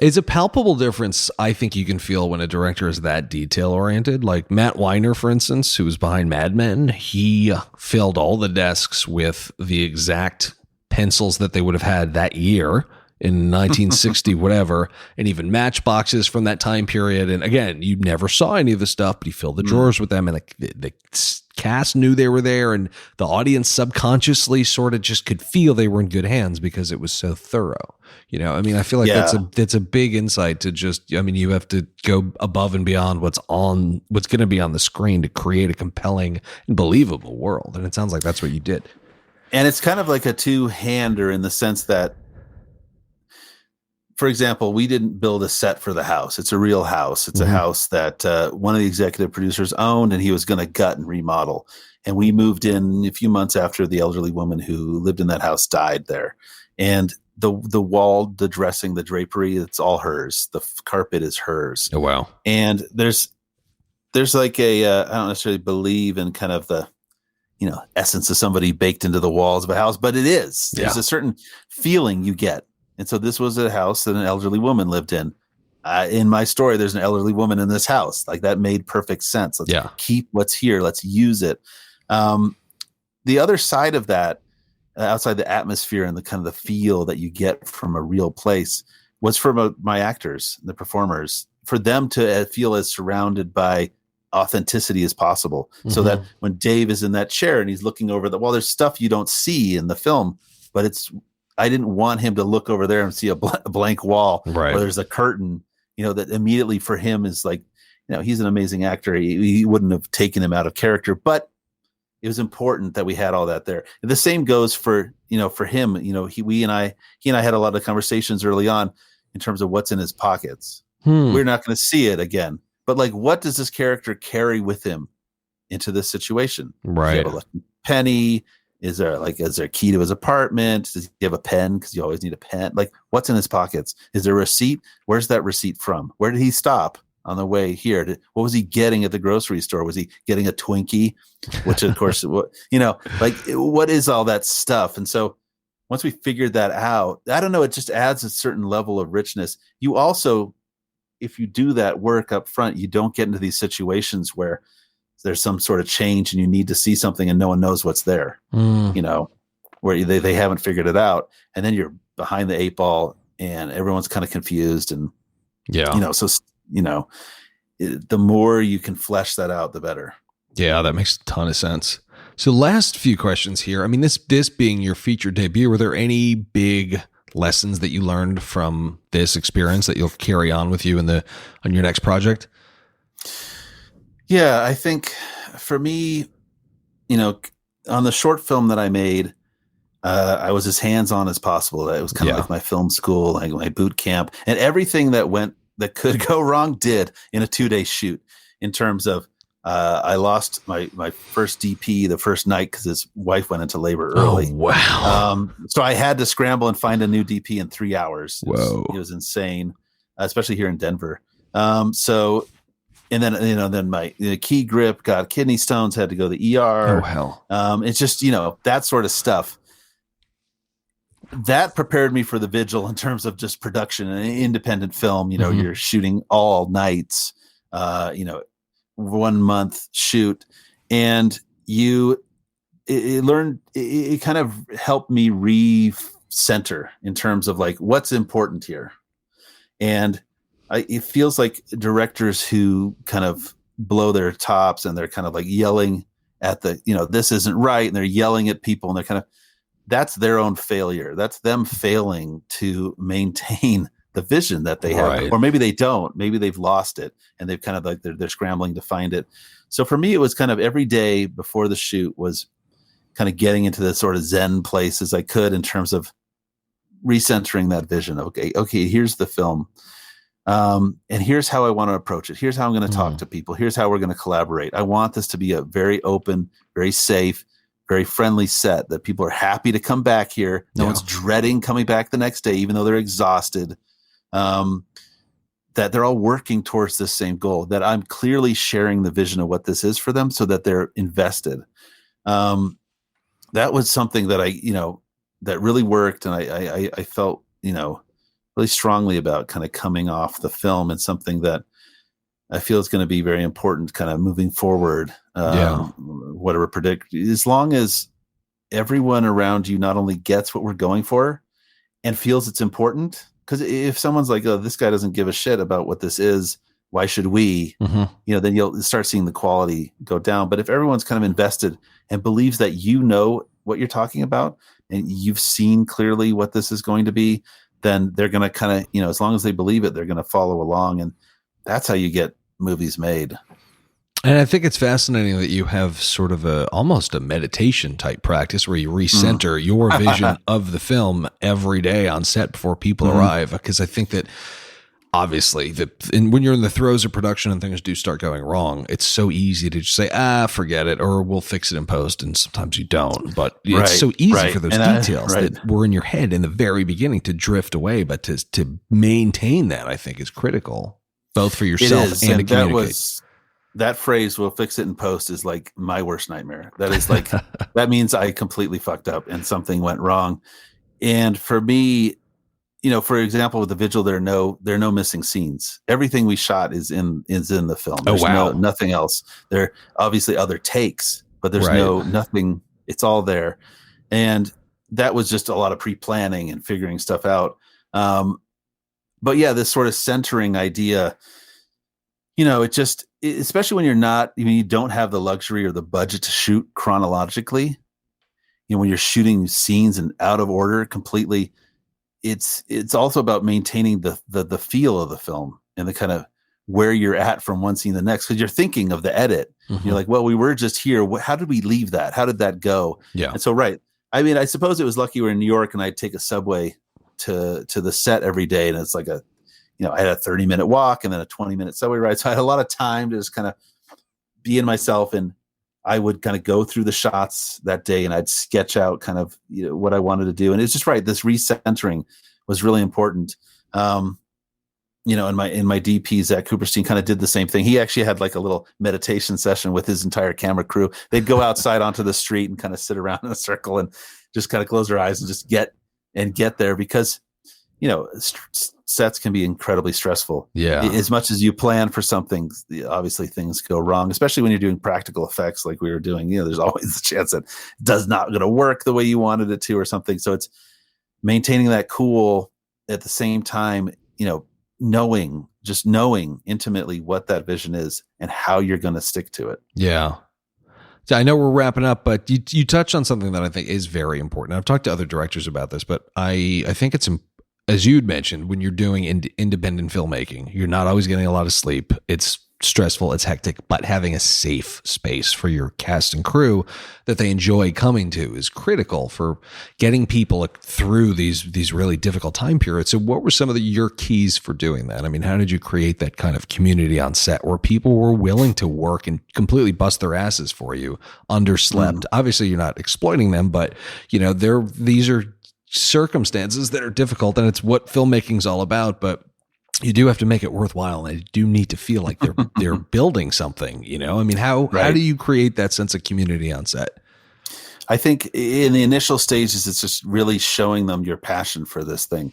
It's a palpable difference, I think, you can feel when a director is that detail-oriented. Like Matt Weiner, for instance, who was behind Mad Men, he filled all the desks with the exact pencils that they would have had that year in 1960, whatever, and even matchboxes from that time period. And again, you never saw any of the stuff, but he filled the drawers with them, and the cast knew they were there, and the audience subconsciously sort of just could feel they were in good hands because it was so thorough. I feel like that's a big insight to just, you have to go above and beyond what's going to be on the screen to create a compelling and believable world. And it sounds like that's what you did. And it's kind of like a two-hander in the sense that, for example, we didn't build a set for the house. It's a real house. It's a house that one of the executive producers owned, and he was going to gut and remodel. And we moved in a few months after the elderly woman who lived in that house died there. And the wall, the dressing, the drapery, it's all hers. The carpet is hers. Oh, wow. And there's there's like I don't necessarily believe in kind of the, essence of somebody baked into the walls of a house, but it is. There's a certain feeling you get. And so this was a house that an elderly woman lived in. In my story, there's an elderly woman in this house. Like, that made perfect sense. Let's keep what's here. Let's use it. The other side of that, outside the atmosphere and the kind of the feel that you get from a real place, was for my actors, the performers, for them to feel as surrounded by authenticity as possible. Mm-hmm. So that when Dave is in that chair and he's looking over the wall, there's stuff you don't see in the film, but I didn't want him to look over there and see a blank wall, right, or there's a curtain, that immediately for him is like, he's an amazing actor. He wouldn't have taken him out of character, but it was important that we had all that there. And the same goes for him. He and I had a lot of conversations early on in terms of what's in his pockets. We're not going to see it again, but like, what does this character carry with him into this situation? Right. Does he have a lucky penny? Is there a key to his apartment? Does he have a pen? Because you always need a pen. Like, what's in his pockets? Is there a receipt? Where's that receipt from? Where did he stop on the way here? What was he getting at the grocery store? Was he getting a Twinkie? Which, of course, what is all that stuff? And so once we figured that out, I don't know, it just adds a certain level of richness. You also, if you do that work up front, you don't get into these situations where there's some sort of change and you need to see something and no one knows what's there, where they haven't figured it out. And then you're behind the 8 ball and everyone's kind of confused. And, the more you can flesh that out, the better. Yeah, that makes a ton of sense. So last few questions here. I mean, this being your feature debut, were there any big lessons that you learned from this experience that you'll carry on with you on your next project? Yeah, I think for me, on the short film that I made, I was as hands-on as possible. It was kind of like my film school, like my boot camp, and everything that could go wrong did in a 2-day shoot. In terms of, I lost my first DP the first night because his wife went into labor early. Oh, wow. So I had to scramble and find a new DP in 3 hours. Whoa. It was insane, especially here in Denver. And then my key grip got kidney stones, had to go to the ER. Oh, hell. It's just, that sort of stuff. That prepared me for the Vigil in terms of just production and independent film. You're shooting all nights, 1 month shoot. And it kind of helped me recenter in terms of like, what's important here. And it feels like directors who kind of blow their tops and they're kind of like yelling at this isn't right. And they're yelling at people and that's their own failure. That's them failing to maintain the vision that they have. Right. Or maybe they don't, maybe they've lost it and they've kind of like, they're scrambling to find it. So for me, it was kind of every day before the shoot was kind of getting into the sort of Zen place as I could in terms of recentering that vision. Okay, here's the film. And here's how I want to approach it. Here's how I'm going to talk to people. Here's how we're going to collaborate. I want this to be a very open, very safe, very friendly set that people are happy to come back here. No one's dreading coming back the next day, even though they're exhausted. That they're all working towards this same goal, that I'm clearly sharing the vision of what this is for them so that they're invested. That was something that that really worked. And I felt, really strongly about kind of coming off the film, and something that I feel is going to be very important kind of moving forward. Whatever predict, as long as everyone around you not only gets what we're going for and feels it's important, because if someone's like, oh, this guy doesn't give a shit about what this is, why should we, then you'll start seeing the quality go down. But if everyone's kind of invested and believes that what you're talking about and you've seen clearly what this is going to be, then they're going to kind of, as long as they believe it, they're going to follow along. And that's how you get movies made. And I think it's fascinating that you have sort of almost a meditation type practice where you recenter your vision of the film every day on set before people arrive. Because I think that obviously when you're in the throes of production and things do start going wrong, it's so easy to just say, forget it, or we'll fix it in post. And sometimes you don't, but it's so easy for those details that were in your head in the very beginning to drift away. But to maintain that, I think, is critical, both for yourself and to communicate. that phrase, "we'll fix it in post," is like my worst nightmare. That is like, that means I completely fucked up and something went wrong. And for me, for example, with the Vigil, there are no missing scenes. Everything we shot is in the film. There's nothing else. There are obviously other takes, but there's nothing. It's all there. And that was just a lot of pre-planning and figuring stuff out. But yeah, this sort of centering idea, especially when you don't have the luxury or the budget to shoot chronologically, when you're shooting scenes in out of order completely, it's also about maintaining the feel of the film and the kind of where you're at from one scene to the next, because you're thinking of the edit. You're like, well, we were just here. How did we leave that? How did that go? Yeah. And so, right. I mean, I suppose it was lucky we're in New York and I'd take a subway to the set every day. And it's like I had a 30-minute walk and then a 20-minute subway ride. So I had a lot of time to just kind of be in myself, and I would kind of go through the shots that day and I'd sketch out kind of what I wanted to do. And it's just right. This recentering was really important. And my DP, Zach Cooperstein, kind of did the same thing. He actually had like a little meditation session with his entire camera crew. They'd go outside onto the street and kind of sit around in a circle and just kind of close their eyes and just get there, because, sets can be incredibly stressful. Yeah. As much as you plan for something, obviously things go wrong, especially when you're doing practical effects like we were doing. There's always the chance that it does not going to work the way you wanted it to or something. So it's maintaining that cool at the same time, knowing intimately what that vision is and how you're going to stick to it. Yeah. So I know we're wrapping up, but you touched on something that I think is very important. I've talked to other directors about this, but I think it's, as you'd mentioned, when you're doing independent filmmaking, you're not always getting a lot of sleep. It's stressful, it's hectic, but having a safe space for your cast and crew that they enjoy coming to is critical for getting people through these really difficult time periods. So what were some of your keys for doing that? I mean, how did you create that kind of community on set where people were willing to work and completely bust their asses for you, underslept? Obviously you're not exploiting them, but these are circumstances that are difficult, and it's what filmmaking's all about, but you do have to make it worthwhile, and they do need to feel like they're building something, I mean, how do you create that sense of community on set? I think in the initial stages, it's just really showing them your passion for this thing,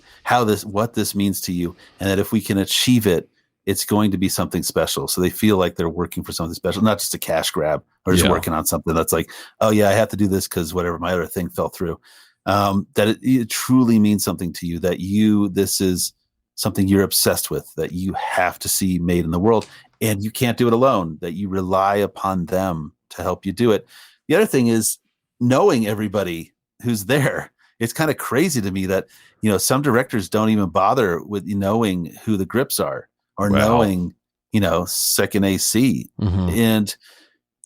what this means to you, and that if we can achieve it, it's going to be something special. So they feel like they're working for something special, not just a cash grab or just working on something that's like, oh yeah, I have to do this because whatever, my other thing fell through. That it truly means something to you, that this is something you're obsessed with, that you have to see made in the world, and you can't do it alone, that you rely upon them to help you do it. The other thing is knowing everybody who's there. It's kind of crazy to me that, some directors don't even bother with knowing who the grips are or knowing, second AC. And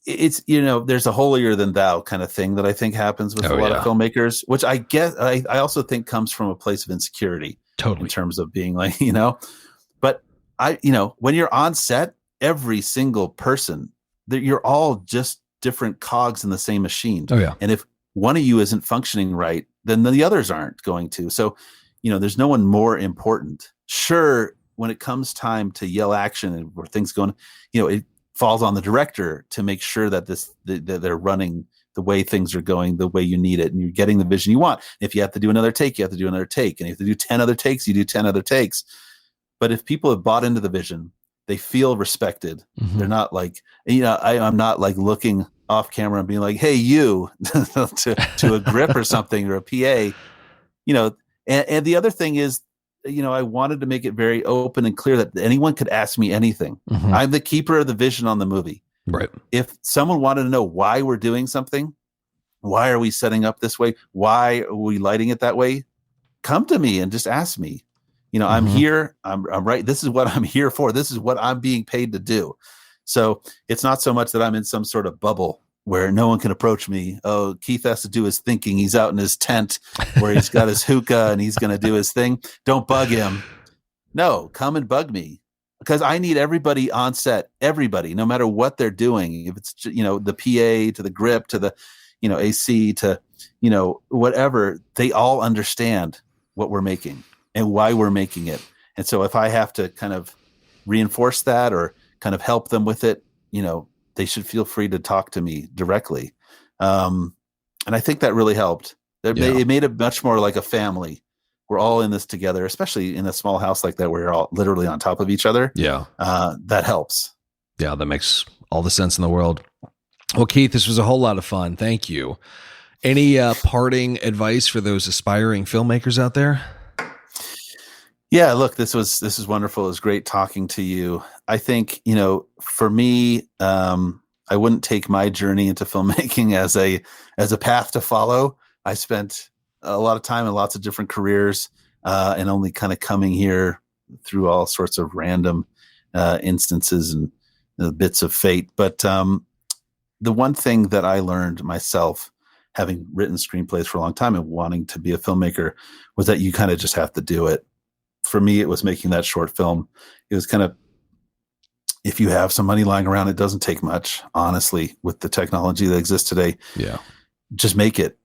it's, there's a holier than thou kind of thing that I think happens with a lot of filmmakers, which I also think comes from a place of insecurity. Totally. In terms of being like, but when you're on set, every single person, you're all just different cogs in the same machine. Oh yeah. And if one of you isn't functioning right, then the others aren't going to. So, there's no one more important. Sure, when it comes time to yell action and where things going, it falls on the director to make sure that that they're running the way things are going, the way you need it, and you're getting the vision you want. If you have to do another take, you have to do another take. And if you have to do 10 other takes, you do 10 other takes. But if people have bought into the vision, they feel respected. They're not like, I'm not like looking off camera and being like, hey, you to a grip or something or a PA, and the other thing is, I wanted to make it very open and clear that anyone could ask me anything. I'm the keeper of the vision on the movie. Right. If someone wanted to know why we're doing something, why are we setting up this way? Why are we lighting it that way? Come to me and just ask me. I'm here. I'm right. This is what I'm here for. This is what I'm being paid to do. So it's not so much that I'm in some sort of bubble where no one can approach me. Oh, Keith has to do his thinking. He's out in his tent where he's got his hookah and he's going to do his thing. Don't bug him. No, come and bug me. Because I need everybody on set, everybody, no matter what they're doing. If it's, the PA to the grip to the, AC to, whatever, they all understand what we're making and why we're making it. And so if I have to kind of reinforce that or kind of help them with it, they should feel free to talk to me directly. And I think that really helped. It made it much more like a family. We're all in this together, especially in a small house like that where you're all literally on top of each other. Yeah. That helps. Yeah, that makes all the sense in the world. Well, Keith, this was a whole lot of fun. Thank you. Any parting advice for those aspiring filmmakers out there? Yeah, look, this was wonderful. It was great talking to you. I think, for me, I wouldn't take my journey into filmmaking as a path to follow. I spent a lot of time in lots of different careers, and only kind of coming here through all sorts of random instances and bits of fate. But the one thing that I learned myself, having written screenplays for a long time and wanting to be a filmmaker, was that you kind of just have to do it. For me, it was making that short film. It was kind of, if you have some money lying around, it doesn't take much, honestly, with the technology that exists today. Yeah. Just make it.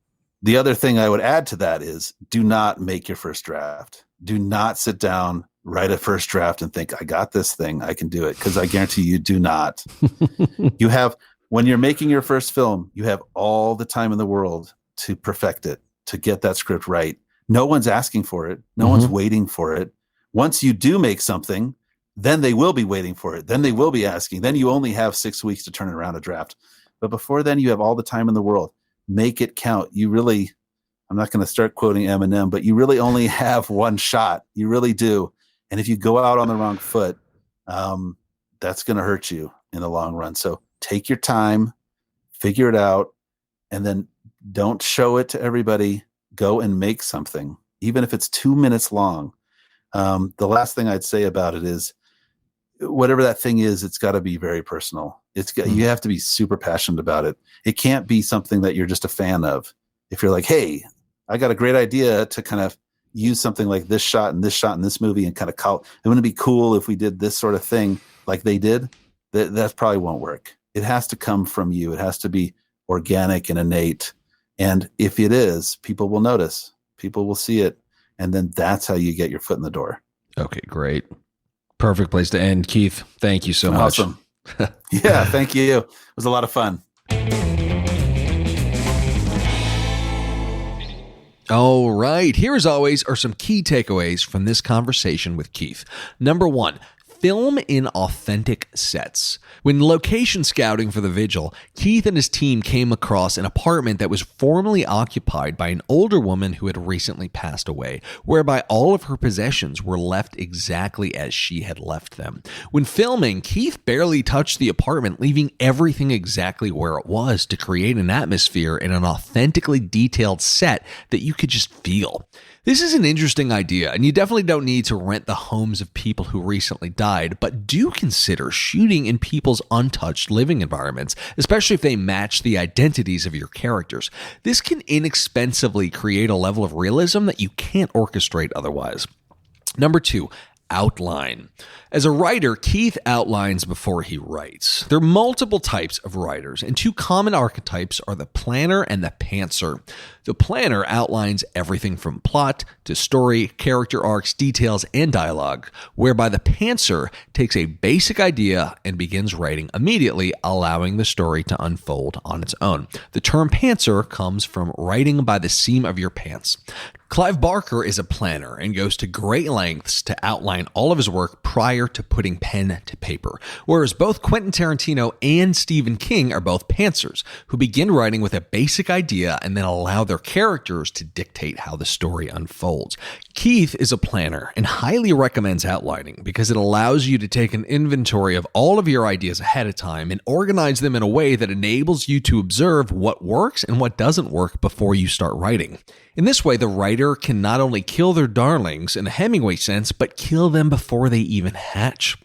The other thing I would add to that is, do not make your first draft. Do not sit down, write a first draft and think, I got this thing, I can do it. Because I guarantee you do not. When you're making your first film, you have all the time in the world to perfect it, to get that script right. No one's asking for it. No one's waiting for it. Once you do make something, then they will be waiting for it. Then they will be asking. Then you only have 6 weeks to turn it around a draft. But before then, you have all the time in the world. Make it count. I'm not going to start quoting Eminem, but you really only have one shot. You really do. And if you go out on the wrong foot, that's going to hurt you in the long run. So take your time, figure it out, and then don't show it to everybody. Go and make something, even if it's 2 minutes long. The last thing I'd say about it is, whatever that thing is, it's got to be very personal. You have to be super passionate about it. It can't be something that you're just a fan of. If you're like, hey, I got a great idea to kind of use something like this shot in this movie and kind of call it wouldn't be cool if we did this sort of thing like they did. That probably won't work. It has to come from you. It has to be organic and innate. And if it is, people will notice, people will see it. And then that's how you get your foot in the door. Okay, great. Perfect place to end. Keith, thank you so much. Awesome. Yeah, thank you. It was a lot of fun. All right. Here, as always, are some key takeaways from this conversation with Keith. Number 1, film in authentic sets. When location scouting for The Vigil, Keith and his team came across an apartment that was formerly occupied by an older woman who had recently passed away, whereby all of her possessions were left exactly as she had left them. When filming, Keith barely touched the apartment, leaving everything exactly where it was to create an atmosphere in an authentically detailed set that you could just feel. This is an interesting idea, and you definitely don't need to rent the homes of people who recently died, but do consider shooting in people's untouched living environments, especially if they match the identities of your characters. This can inexpensively create a level of realism that you can't orchestrate otherwise. Number 2, outline. As a writer, Keith outlines before he writes. There are multiple types of writers, and 2 common archetypes are the planner and the pantser. The planner outlines everything from plot to story, character arcs, details, and dialogue, whereby the pantser takes a basic idea and begins writing immediately, allowing the story to unfold on its own. The term pantser comes from writing by the seam of your pants. Clive Barker is a planner and goes to great lengths to outline all of his work prior to putting pen to paper, whereas both Quentin Tarantino and Stephen King are both pantsers, who begin writing with a basic idea and then allow their characters to dictate how the story unfolds. Keith is a planner and highly recommends outlining because it allows you to take an inventory of all of your ideas ahead of time and organize them in a way that enables you to observe what works and what doesn't work before you start writing. In this way, the writer can not only kill their darlings in a Hemingway sense, but kill them before they even hatch.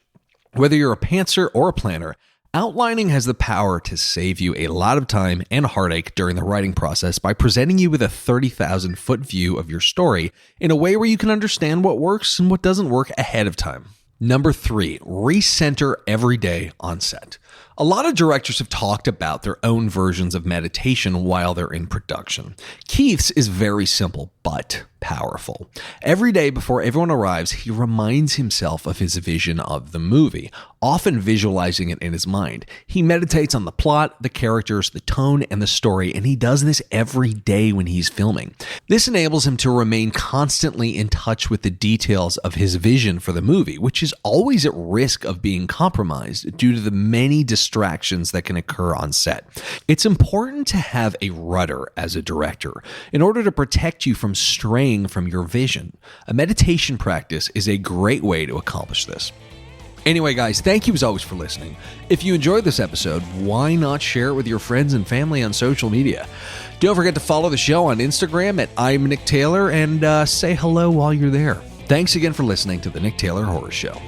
Whether you're a pantser or a planner, outlining has the power to save you a lot of time and heartache during the writing process by presenting you with a 30,000-foot view of your story in a way where you can understand what works and what doesn't work ahead of time. Number 3, recenter every day on set. A lot of directors have talked about their own versions of meditation while they're in production. Keith's is very simple, but powerful. Every day before everyone arrives, he reminds himself of his vision of the movie, often visualizing it in his mind. He meditates on the plot, the characters, the tone, and the story, and he does this every day when he's filming. This enables him to remain constantly in touch with the details of his vision for the movie, which is always at risk of being compromised due to the many distractions that can occur on set. It's important to have a rudder as a director in order to protect you from straying from your vision. A meditation practice is a great way to accomplish this. Anyway, guys, thank you as always for listening. If you enjoyed this episode, why not share it with your friends and family on social media? Don't forget to follow the show on Instagram at I'm Nick Taylor and say hello while you're there. Thanks again for listening to the Nick Taylor Horror Show.